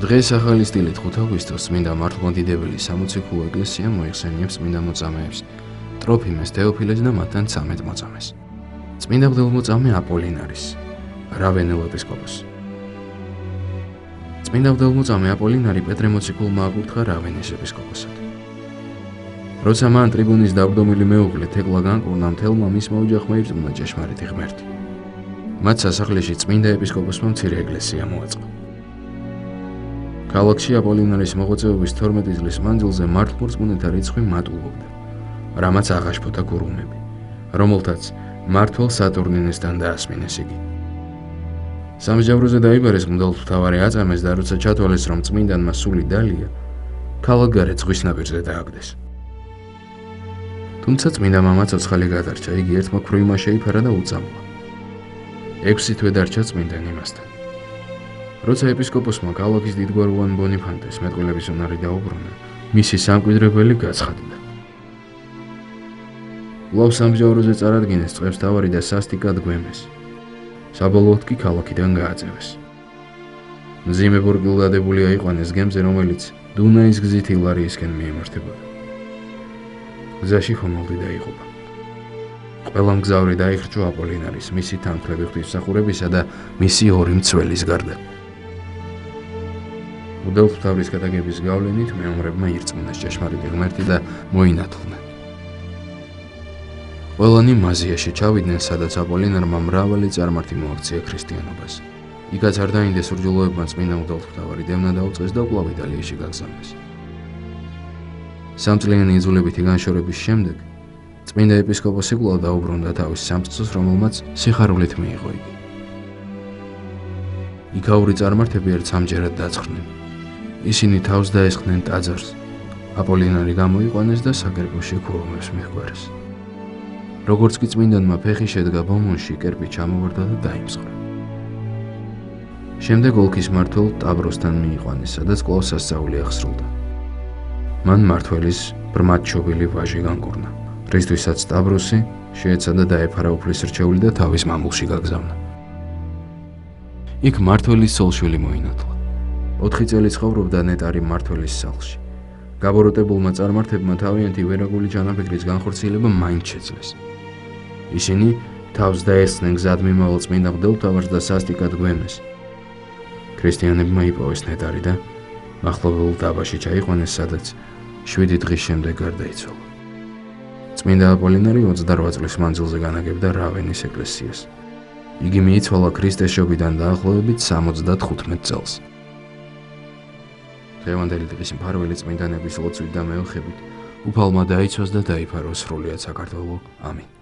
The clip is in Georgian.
დღეს ახალი სტილით 5 აგვისტოს წმინდა მართლმადიდებელი სამოციქულო ეკლესია მოიხსენიებს წმინდა მოწამეებს ტროფიმეს, თეოფილეს და მათთან 13 მოწამეს. წმინდა მღვდელმოწამე აპოლინარის, რავენელ ეპისკოპოსი. წმინდა მღვდელმოწამე აპოლინარი პეტრე მოციქულმა აკურთხა რავენის ეპისკოპოსად. როცა მან ტრიბუნის დავრდომილი მეუღლე თეკლა განკურნა, მთელმა მისმა ოჯახმა ირწმუნა ჭეშმარიტი ღმერთი. მათ სასახლეში წმინდა ეპისკოპოსმა მცირე ეკლესია მოაწყო. ქალაქში აპოლინარის მოღვაწეობის 12 წლის მანძილზე მართლმორწმუნეთა რიცხვი მატულობდა, რამაც აღაშფოთა გურუმები, რომელთაც მმართველ სატურნინესთან დაასმინეს იგი. სამსჯავროზე დაიბარეს მღვდელმთავარი აწამეს და როცა ჩათვალეს, რომ წმინდანმა სული დალია, ქალაქგარეთ ზღვის ნაპირზე დააგდეს. თუმცა წმინდა მამა ცოცხალი გადარჩა, იგი ერთმა ქვრივმა შეიფარა და უწამლა. 6 თვე დარჩა წმინდანი იმასთან. როცა ეპისკოპოსმა ქალაქის დიდგვაროვან ბონიფანტეს მეტყველების უნარი დაუბრუნა, მისი სამკვიდრებელი გაცხადდა. კვლავ სამსჯავროზე წარადგინეს წყევსთავარი და სასტიკად გვემეს. საბოლოოდ კი ქალაქიდან გააწევეს. მძიმე ბორგილდადებული აიყვანეს გემზე, რომელიც დუნაის გზით ილარიისკენ მიემართებოდა. გზაში ხომალდი დაიღუპა. ყველა მგზავრი დაიხრჩო აპოლინარის, მისი თანხლები ღვთისმსახურებისა და მისი 2 მცველის გარდა. მღვდელმთავრის გადაგების გავლენით მეომრებმა ირწმუნეს ჭეშმარიტი ღმერთი და მოინათლნენ. ყველანი მაზიაში ჩავიდნენ, სადაც აპოლინარმა მრავალი წარმართი მოაქცია ქრისტიანობას. იქაც არ დაინდეს სურჯულოებმა წმინდა მღვდელმთავარი დევნა დაუწყეს და კვლავ იტალიაში გაგზავნეს. 3 წლიანი იძულებითი განშორების შემდეგ წმინდა ეპისკოპოსი კვლავ დაუბრუნდა თავის სამწყსოს, რომელმაც სიხარულით მიიღო იგი. იქაური წარმართები ერთ სამჯერად დაცხდნენ. ისინი თავს დაესხნენ ტაძარს, აპოლინარი გამოიყვანეს და საგერბოში ქურუმებს მიჰგვარეს. როგორც კი წმინდანმა ფეხი შედგა ბომონში, კერპი ჩამოვარდა და დაიმსხვრა. შემდეგ ოლქის მმართველ ტაბროსთან მიიყვანეს, სადაც კვლავ სასწაული აღსრულდა. მან მმართველის ბრმად ჩობილი ვაჟი განკურნა, რისთვისაც ტაბროსი შეეცადა დაეფარა უფლის რჩეული და თავის მამულში გაგზავნა. იქ მმართველის ცოლ-შვილი მოინათლა. 4 წელი ცხოვრობდა ნეტარი მმართველის სახლში. გაბოროტებულმა წარმართებმა თავიანთი ვერაგული ჯანაფიქრის განხორციელება მაინც შეძლეს. ისინი თავს დაესხნენ გზად მიმავალ წმინდა მღვდელმთავარს და სასტიკად გვემეს. ქრისტიანებმა იპოვეს ნეტარი და მახლობელ დაბაში ჩაიყვანეს, სადაც 7 დღის შემდეგ გარდაიცვალა. წმინდა აპოლინარი 28 წლის მანძილზე განაგებდა რავენის ეკლესიას. იგი მიიცვალა ქრისტეს შობიდან დაახლოებით 75 წელს. დღევანდელი დღის მფარველი წმინდანების ლოცვით და მეოხებით უფალმა დაიცვას და დაიფაროს სრულიად საქართველო. ამინ.